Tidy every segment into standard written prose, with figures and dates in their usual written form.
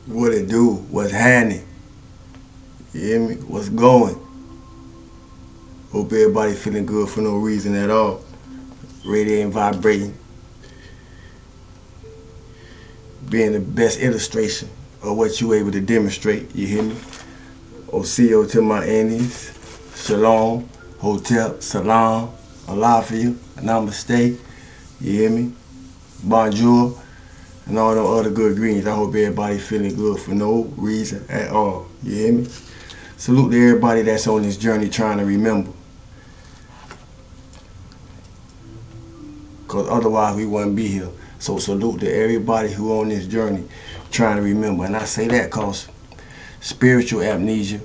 What it do? What's happening? You hear me? What's going? Hope everybody feeling good for no reason at all. Radiating, vibrating, being the best illustration of what you able to demonstrate. You hear me? Osio to my enemies. Shalom, Hotel, Salam, Alafia, Namaste. You hear me? Bonjour, and all them other good greetings. I hope everybody feeling good for no reason at all. You hear me? Salute to everybody that's on this journey trying to remember. Because otherwise we wouldn't be here. So salute to everybody who on this journey trying to remember. And I say that because spiritual amnesia,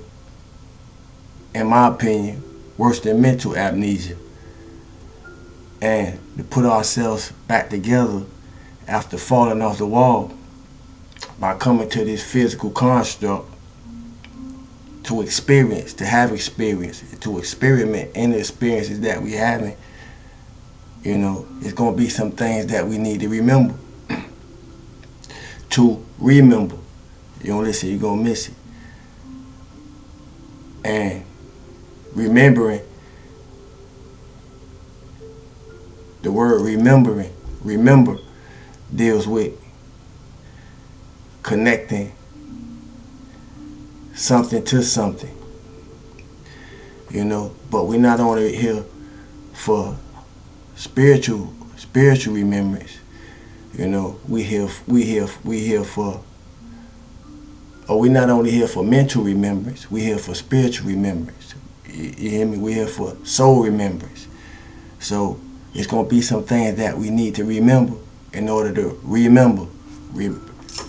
in my opinion, worse than mental amnesia. And to put ourselves back together after falling off the wall by coming to this physical construct to experience, to have experience, to experiment in the experiences that we having, you know, it's going to be some things that we need to remember. To remember. You don't listen, you're going to miss it. And remembering, the word remembering, remember, deals with connecting something to something. You know, but we're not only here for spiritual remembrance. You know, we here for, or we're not only here for mental remembrance, we're here for spiritual remembrance. You hear me? We're here for soul remembrance. So it's going to be some things that we need to remember in order to remember,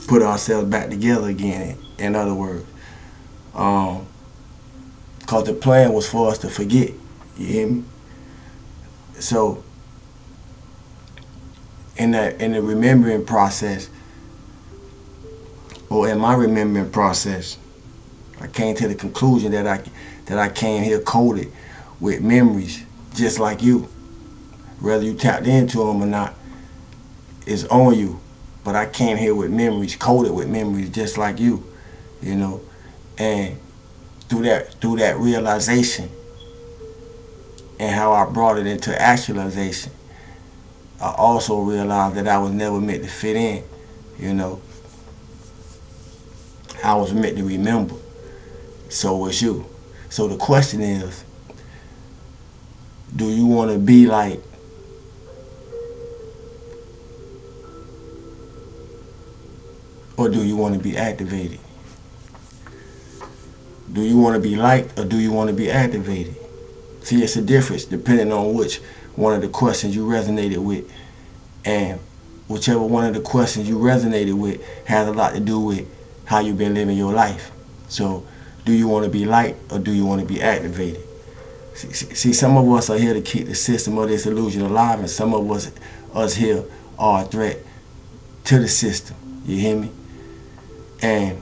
put ourselves back together again, in other words. Because the plan was for us to forget. You hear me? So in the remembering process, or in my remembering process, I came to the conclusion that I came here coded with memories just like you. Whether you tapped into them or not, it's on you. But I came here with memories, coded with memories just like you, you know. And through that realization and how I brought it into actualization, I also realized that I was never meant to fit in, you know. I was meant to remember. So was you. So the question is, do you want to be like or do you want to be activated? Do you want to be liked or do you want to be activated? See, it's a difference depending on which one of the questions you resonated with. And whichever one of the questions you resonated with has a lot to do with how you've been living your life. So, do you want to be liked or do you want to be activated? See, some of us are here to keep the system of this illusion alive, and some of us here are a threat to the system. You hear me? And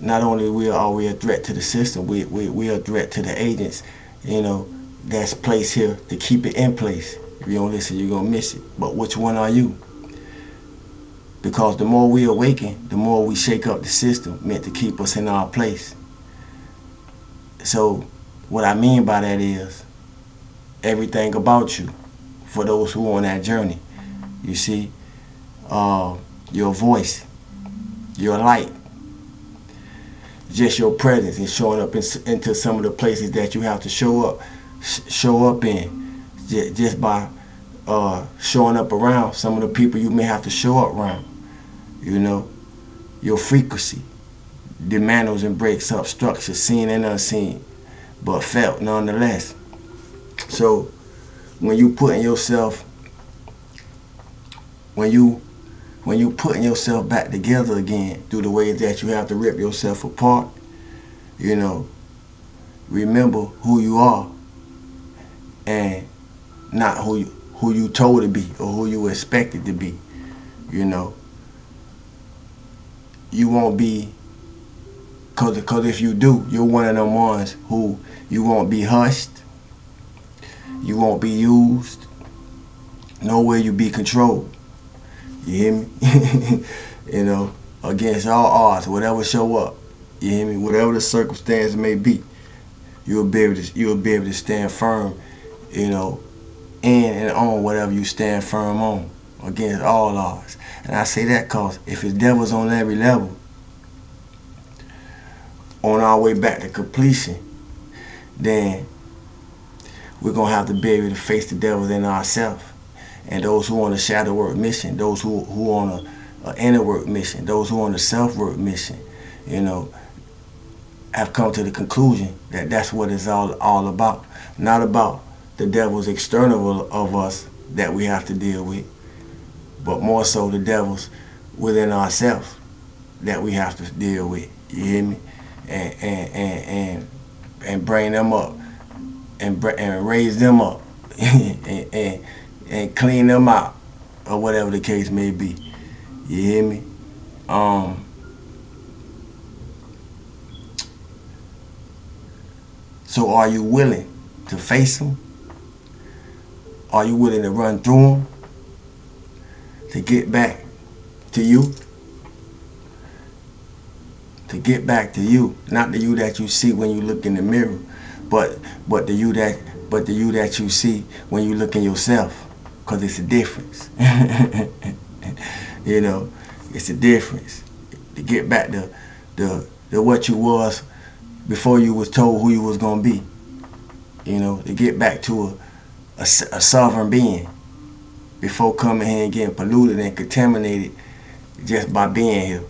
not only are we a threat to the system, we are a threat to the agents, you know, that's placed here to keep it in place. If you don't listen, you're going to miss it. But which one are you? Because the more we awaken, the more we shake up the system meant to keep us in our place. So what I mean by that is everything about you, for those who are on that journey. You see, your voice, your light, just your presence and showing up into some of the places that you have to show up in, just by showing up around some of the people you may have to show up around. You know, your frequency dismantles and breaks up structures seen and unseen, but felt nonetheless. So when you putting yourself back together again through the ways that you have to rip yourself apart, you know, remember who you are and not who you told to be or who you expected to be. You know, you won't be, cause if you do, you're one of them ones who you won't be hushed, you won't be used, nowhere you be controlled. You hear me? You know, against all odds, whatever show up. You hear me? Whatever the circumstance may be, you'll be able to stand firm, you know, in and on whatever you stand firm on against all odds. And I say that because if it's devils on every level, on our way back to completion, then we're going to have to be able to face the devils in ourselves. And those who on a shadow work mission, those who on a inner work mission, those who on a self work mission, you know, have come to the conclusion that that's what it's all about. Not about the devils external of us that we have to deal with, but more so the devils within ourselves that we have to deal with. You hear me? And bring them up and raise them up and clean them out, or whatever the case may be. You hear me? So are you willing to face them? Are you willing to run through them to get back to you? To get back to you, not the you that you see when you look in the mirror, but the you that you see when you look in yourself, because it's a difference. You know, it's a difference. To get back to what you was before you was told who you was gonna be. You know, to get back to a sovereign being before coming here and getting polluted and contaminated just by being here.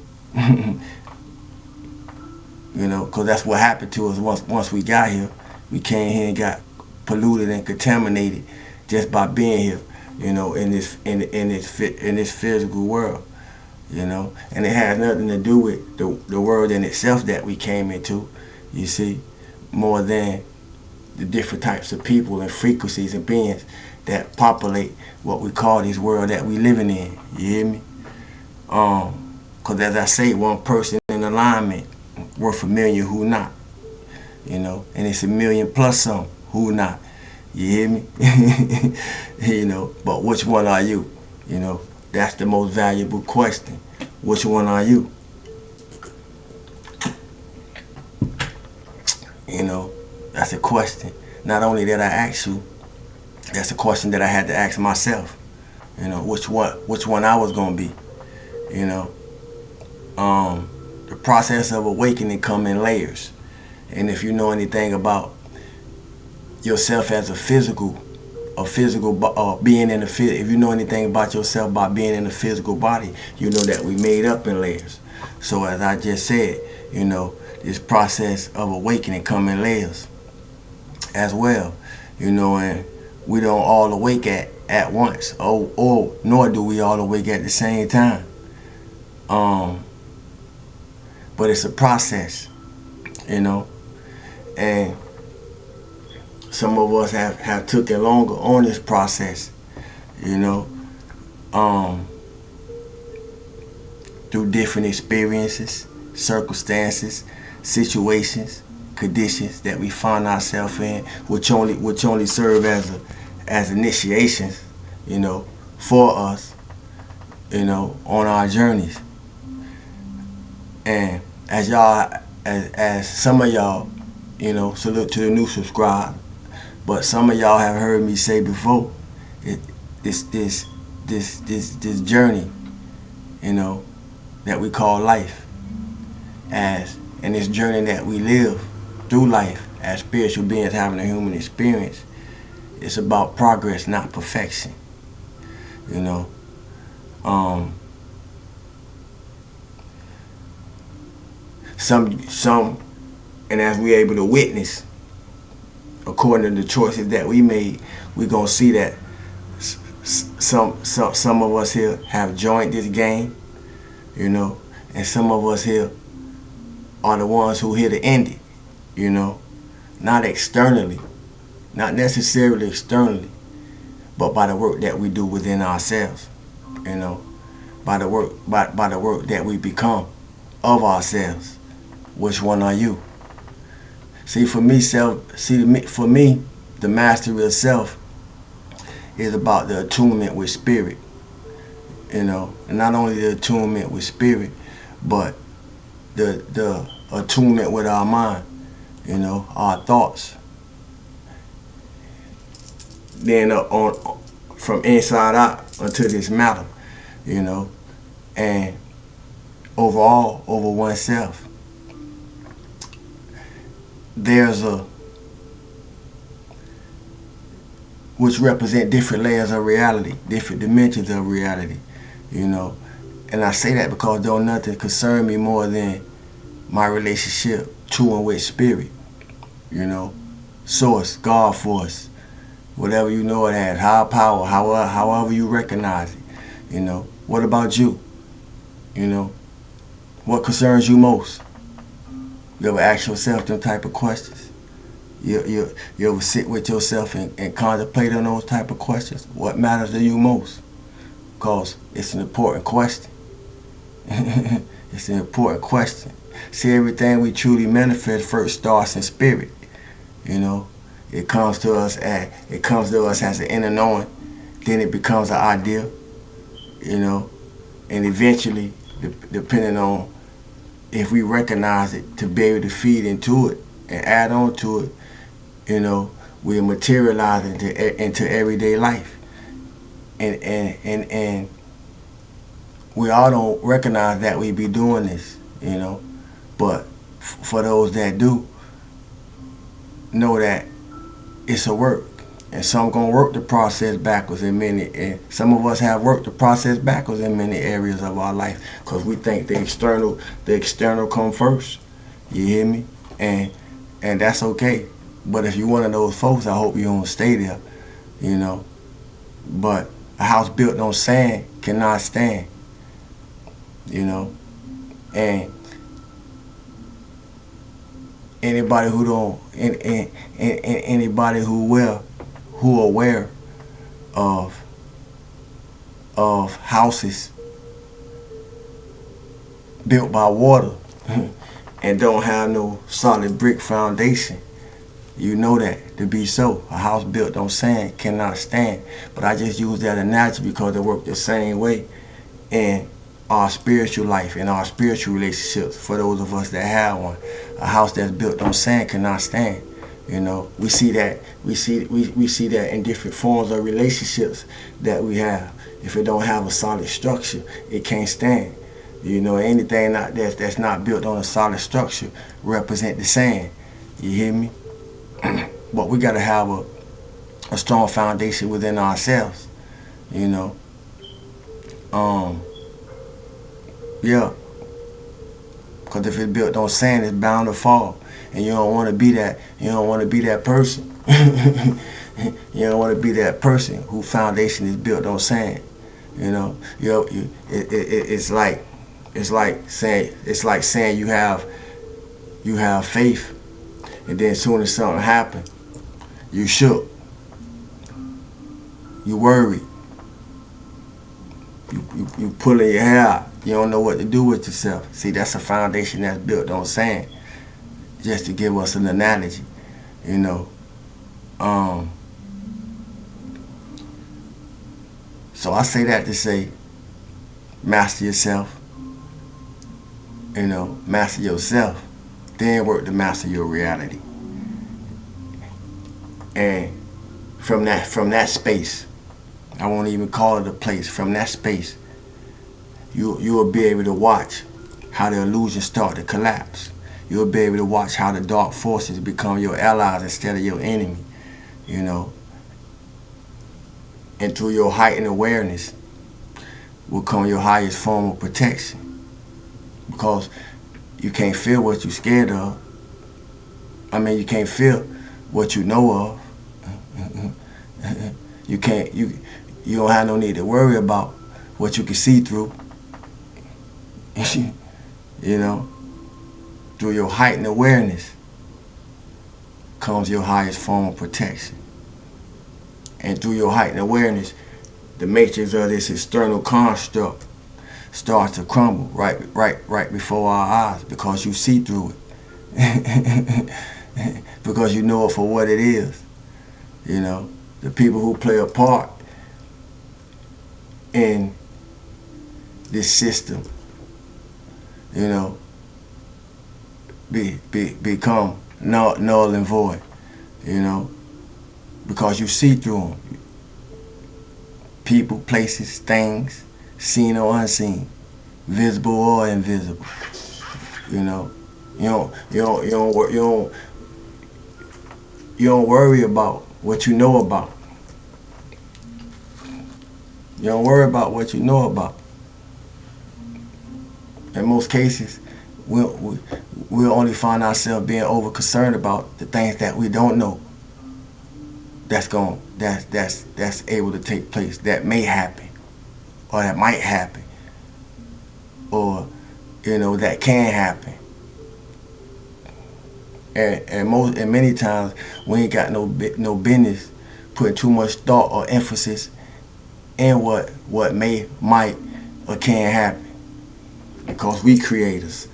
You know, because that's what happened to us once we got here. We came here and got polluted and contaminated just by being here. You know, in this physical world. You know, and it has nothing to do with the world in itself that we came into. You see, more than the different types of people and frequencies and beings that populate what we call this world that we living in. You hear me? Because as I say, one person in alignment worth a million who not. You know, and it's a million plus some who not. You hear me? You know, but which one are you? You know, that's the most valuable question. Which one are you? You know, that's a question. Not only that I ask you, that's a question that I had to ask myself. You know, which one I was gonna be. You know, the process of awakening come in layers, and if you know anything about yourself as a physical being in the physical, if you know anything about yourself by being in the physical body, you know that we made up in layers. So as I just said, you know, this process of awakening come in layers as well. You know, and we don't all awake at once, or nor do we all awake at the same time. But it's a process, you know, and some of us have took it longer on this process, you know, through different experiences, circumstances, situations, conditions that we find ourselves in, which only serve as initiations, you know, for us, you know, on our journeys. And as some of y'all, you know, salute to the new subscribe. But some of y'all have heard me say before, this journey, you know, that we call life, and this journey that we live through life as spiritual beings having a human experience, it's about progress, not perfection. You know, some, and as we're able to witness, according to the choices that we made, we're gonna see that some of us here have joined this game, you know, and some of us here are the ones who here to end it, you know, not externally, not necessarily externally, but by the work that we do within ourselves, you know, by the work that we become of ourselves. Which one are you? See, for me, the mastery of self is about the attunement with spirit, you know, and not only the attunement with spirit, but the attunement with our mind, our thoughts, then on from inside out unto this matter, and overall over oneself. There's which represent different layers of reality, different dimensions of reality, And I say that because don't nothing concern me more than my relationship to and with spirit, source, God force, whatever you know it as, higher power, however you recognize it, What about you? What concerns you most? You ever ask yourself them type of questions? You ever sit with yourself and contemplate on those type of questions? What matters to you most? Because it's an important question. It's an important question. See, everything we truly manifest first starts in spirit. It comes to us as an inner knowing. Then it becomes an idea. And eventually, depending on if we recognize it, to be able to feed into it and add on to it, we materialize into everyday life. And we all don't recognize that we be doing this, But for those that do, know that it's a work. And some gonna work the process backwards and some of us have worked the process backwards in many areas of our life because we think the external come first. You hear me? And that's okay. But if you're one of those folks, I hope you don't stay there, But a house built on sand cannot stand, And anybody who don't, anybody who aware of houses built by water and don't have no solid brick foundation, you know that to be so. A house built on sand cannot stand. But I just use that analogy because it works the same way in our spiritual life, in our spiritual relationships. For those of us that have one, a house that's built on sand cannot stand. We see that in different forms of relationships that we have. If it don't have a solid structure, it can't stand. Anything that's not built on a solid structure represent the sand. You hear me? But we gotta have a strong foundation within ourselves. Yeah. Because if it's built on sand, it's bound to fall. And you don't want to be that. You don't want to be that person. You don't want to be that person whose foundation is built on sand. It's like saying you have faith, and then as soon as something happens, you shook, you worried, you pulling your hair out. You don't know what to do with yourself. See, that's a foundation that's built on sand. Just to give us an analogy, So I say that to say, master yourself. Master yourself. Then work to master your reality. And from that space, I won't even call it a place. From that space, you will be able to watch how the illusions start to collapse. You'll be able to watch how the dark forces become your allies instead of your enemy, And through your heightened awareness will come your highest form of protection. Because you can't feel what you're scared of. You can't feel what you know of. You don't have no need to worry about what you can see through. Through your heightened awareness comes your highest form of protection. And through your heightened awareness, the matrix of this external construct starts to crumble right before our eyes because you see through it. Because you know it for what it is. The people who play a part in this system you know, become null and void, you know, because you see through them. People, places, things, seen or unseen, visible or invisible. You know, you don't worry about what you know about. You don't worry about what you know about. In most cases, we'll only find ourselves being over concerned about the things that we don't know. That's able to take place. That may happen, or that might happen, or that can happen. And many times we ain't got no business putting too much thought or emphasis in what may, might, or can happen, because we creators.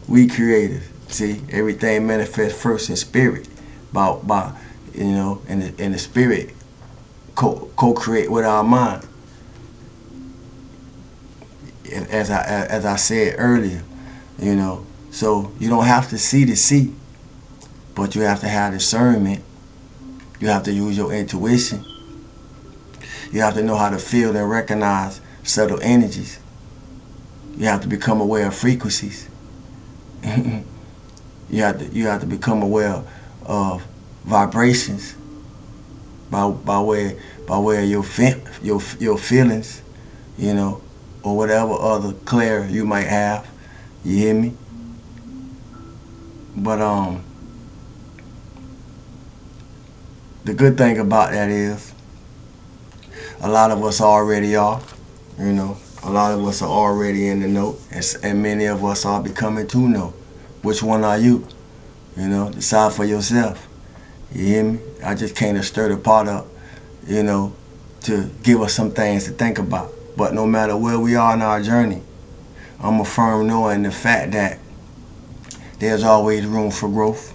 We creators. See, everything manifests first in spirit, by and the spirit co-create with our mind. As I said earlier, so you don't have to see to see, but you have to have discernment. You have to use your intuition. You have to know how to feel and recognize subtle energies. You have to become aware of frequencies. you have to become aware of vibrations by way of your feelings, or whatever other clarity you might have. You hear me? But the good thing about that is a lot of us already are. A lot of us are already in the know, and many of us are becoming to know. Which one are you? Decide for yourself. You hear me? I just came to stir the pot up, to give us some things to think about. But no matter where we are in our journey, I'm a firm knower in the fact that there's always room for growth.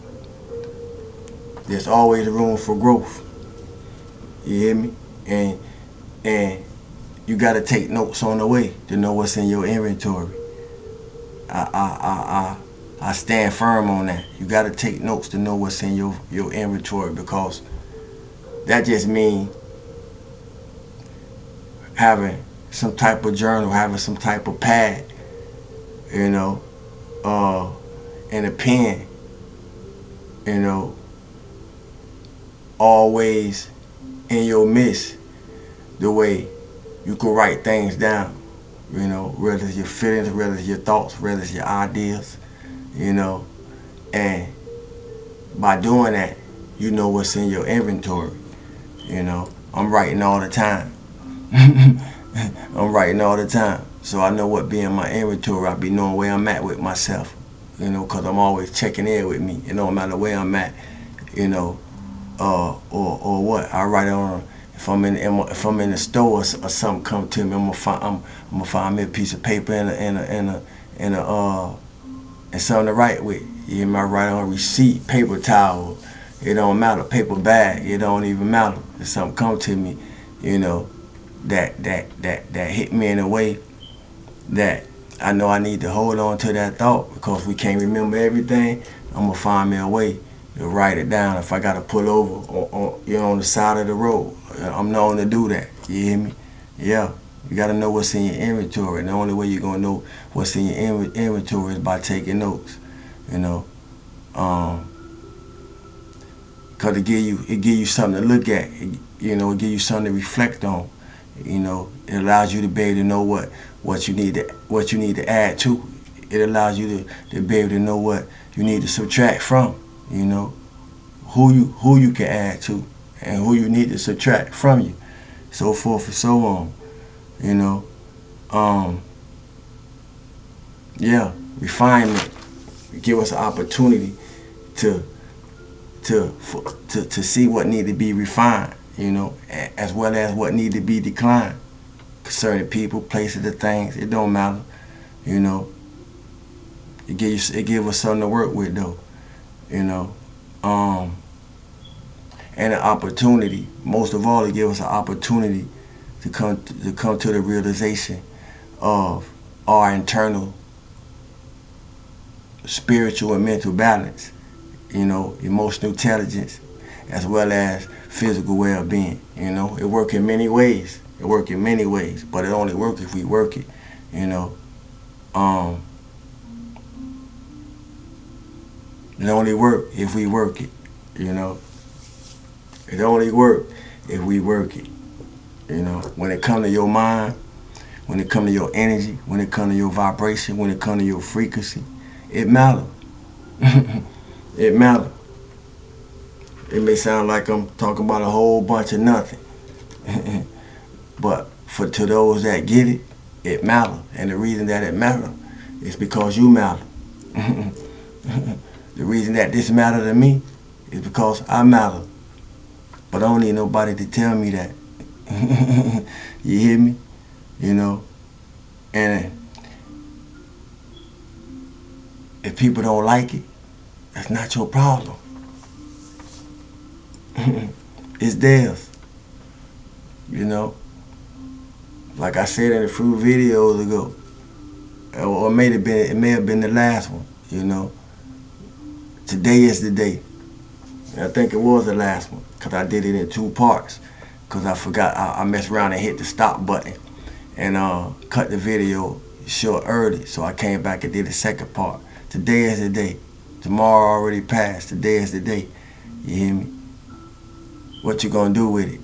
There's always room for growth. You hear me? And you got to take notes on the way to know what's in your inventory. I stand firm on that. You got to take notes to know what's in your inventory, because that just means having some type of journal, having some type of pad, and a pen, always in your midst, the way you can write things down, whether it's your feelings, whether it's your thoughts, whether it's your ideas, and by doing that, you know what's in your inventory. I'm writing all the time. I'm writing all the time, so I know what be in my inventory. I be knowing where I'm at with myself, because I'm always checking in with me. It don't matter where I'm at, or what. I write on. If I'm in the store or something come to me, I'm gonna find me a piece of paper and something to write with. You hear me? I write on receipt, paper towel. It don't matter. Paper bag. It don't even matter. If something come to me, that hit me in a way that I know I need to hold on to that thought, because we can't remember everything. I'm gonna find me a way to write it down. If I gotta pull over on the side of the road, I'm known to do that. You hear me? Yeah. You gotta know what's in your inventory. And the only way you're gonna know what's in your inventory is by taking notes. Cause it give you something to look at. It give you something to reflect on. It allows you to be able to know what you need to add to. It allows you to be able to know what you need to subtract from. Who you can add to, and who you need to subtract from you, so forth and so on. Yeah, refinement give us an opportunity to see what need to be refined, as well as what need to be declined concerning people, places, the things. It don't matter, It give us something to work with, though, and an opportunity. Most of all, it gives us an opportunity to come to the realization of our internal spiritual and mental balance, emotional intelligence, as well as physical well-being. It works in many ways. But it only works if we work it. Um, it only works if we work it. It only works if we work it. When it comes to your mind, when it comes to your energy, when it comes to your vibration, when it comes to your frequency, it matters. It matters. It may sound like I'm talking about a whole bunch of nothing. But to those that get it, it matters. And the reason that it matters is because you matter. The reason that this matters to me is because I matter. But I don't need nobody to tell me that. You hear me? And if people don't like it, that's not your problem. It's theirs. Like I said in a few videos ago, or it may have been the last one. Today is the day. And I think it was the last one because I did it in 2 parts because I forgot. I messed around and hit the stop button and cut the video short early, so I came back and did the second part. Today is the day. Tomorrow already passed. Today is the day. You hear me? What you gonna do with it?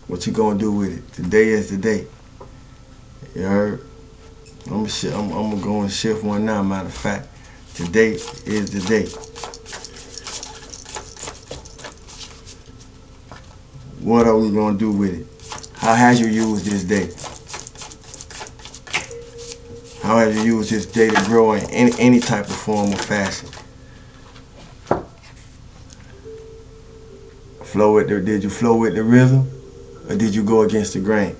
What you gonna do with it? Today is the day. You heard? I'm gonna go and shift one now, matter of fact. Today is the day. What are we gonna do with it? How has you used this day? How have you used this day to grow in any type of form or fashion? Did you flow with the rhythm, or did you go against the grain?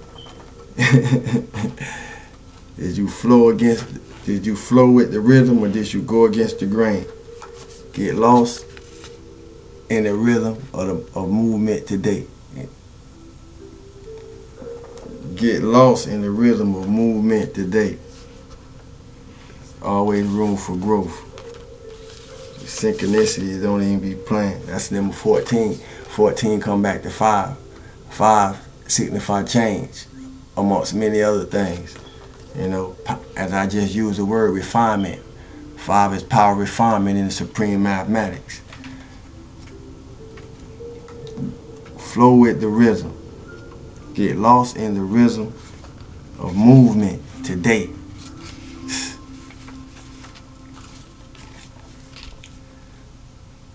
Did you flow with the rhythm, or did you go against the grain? Get lost in the rhythm of movement today. Get lost in the rhythm of movement today. Always room for growth. Synchronicities don't even be planned. That's number 14. 14 come back to 5. 5 signify change, amongst many other things. As I just used the word refinement. 5 is power refinement in the supreme mathematics. Flow with the rhythm. Get lost in the rhythm of movement today.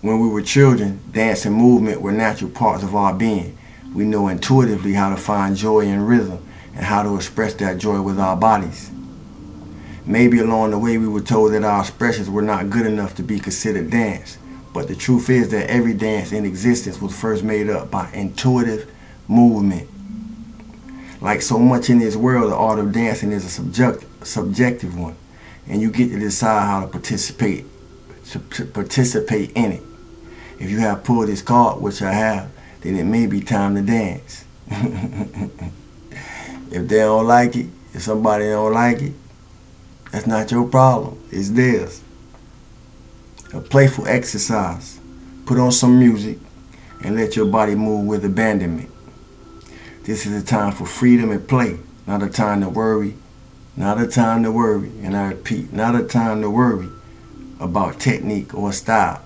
When we were children, dance and movement were natural parts of our being. We know intuitively how to find joy in rhythm and how to express that joy with our bodies. Maybe along the way we were told that our expressions were not good enough to be considered dance, but the truth is that every dance in existence was first made up by intuitive movement. Like so much in this world, the art of dancing is a subjective one, and you get to decide how to participate in it. If you have pulled this card, which I have, then it may be time to dance. If they don't like it, if somebody don't like it, that's not your problem. It's theirs. A playful exercise. Put on some music and let your body move with abandonment. This is a time for freedom and play, not a time to worry. Not a time to worry, and I repeat, not a time to worry about technique or style.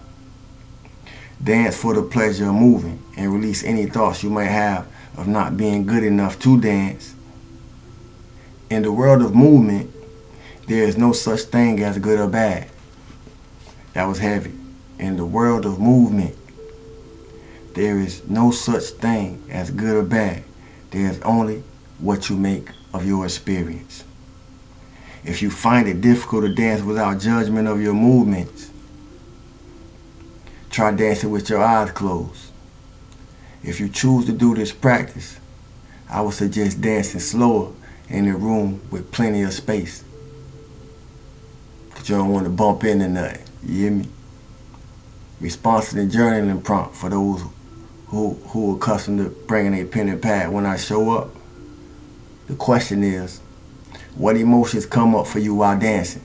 Dance for the pleasure of moving and release any thoughts you might have of not being good enough to dance. In the world of movement, there is no such thing as good or bad. That was heavy. In the world of movement, there is no such thing as good or bad. There is only what you make of your experience. If you find it difficult to dance without judgment of your movements, try dancing with your eyes closed. If you choose to do this practice, I would suggest dancing slower in a room with plenty of space. Because you don't want to bump into nothing. You hear me? Response to the journaling prompt for those who are accustomed to bringing a pen and pad when I show up. The question is, What emotions come up for you while dancing?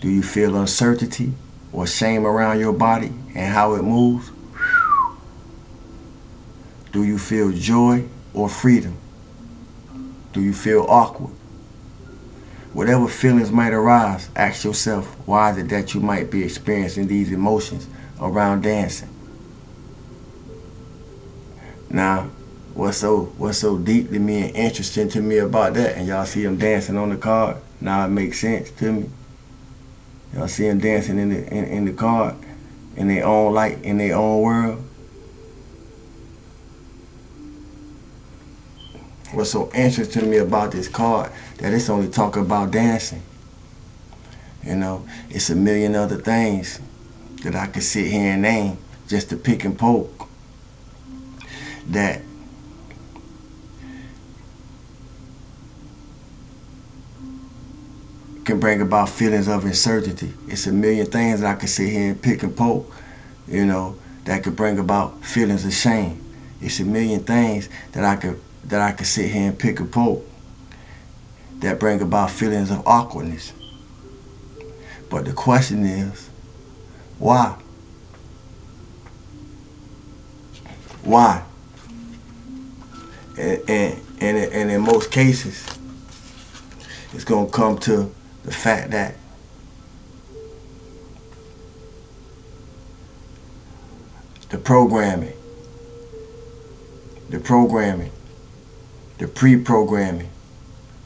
Do you feel uncertainty or shame around your body and how it moves? Do you feel joy or freedom? Do you feel awkward? Whatever feelings might arise, ask yourself, why is it that you might be experiencing these emotions around dancing? Now, what's so deep to me and interesting to me about that? And y'all see them dancing on the card. Now it makes sense to me. Y'all see them dancing in the card, in their own light, in their own world. What's so interesting to me about this card, that it's only talking about dancing. You know, it's a million other things that I could sit here and name just to pick and poke that can bring about feelings of uncertainty. It's a million things that I could sit here and pick and poke, you know, that could bring about feelings of shame. It's a million things that I could sit here and pick and poke that bring about feelings of awkwardness. But the question is, why? Why? And in most cases, it's going to come to the fact that the programming, the pre-programming,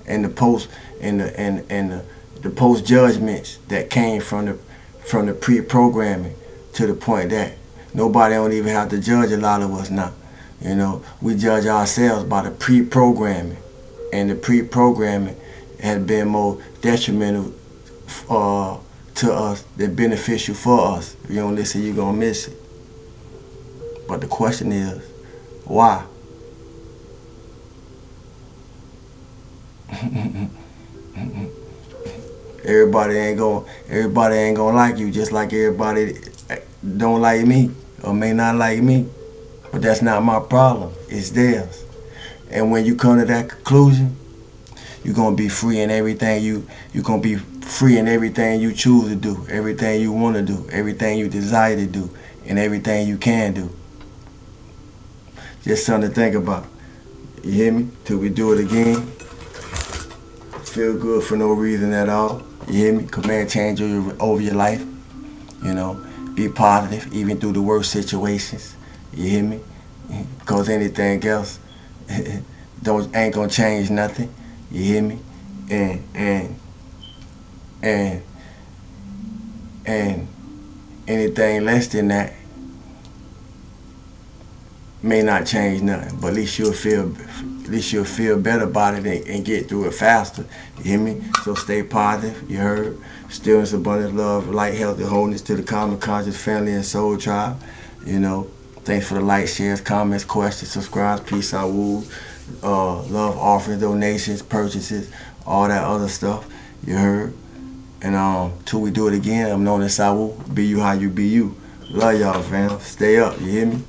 and the post and the post judgments that came from the pre-programming, to the point that nobody don't even have to judge a lot of us now. You know, we judge ourselves by the pre-programming, and the pre-programming has been more detrimental to us than beneficial for us. If you don't listen, you're gonna miss it. But the question is, why? Everybody ain't gonna like you, just like everybody don't like me or may not like me. But that's not my problem. It's theirs. And when you come to that conclusion, you're gonna be free in everything you're gonna be free in everything you choose to do, everything you want to do, everything you desire to do, and everything you can do. Just something to think about. You hear me? Till we do it again. Feel good for no reason at all. You hear me? Command change over your life. You know, be positive even through the worst situations. You hear me? Because anything else ain't gonna change nothing. You hear me? And anything less than that may not change nothing. But at least you'll feel better about it and get through it faster. You hear me? So stay positive. You heard? Stillness, abundance, love, light, health, and wholeness to the common conscious family and soul tribe. You know, thanks for the likes, shares, comments, questions, subscribes, peace out, woo, love, offerings, donations, purchases, all that other stuff. You heard? And till we do it again, I'm known as Sawu. Be you how you be you. Love y'all, fam. Stay up. You hear me?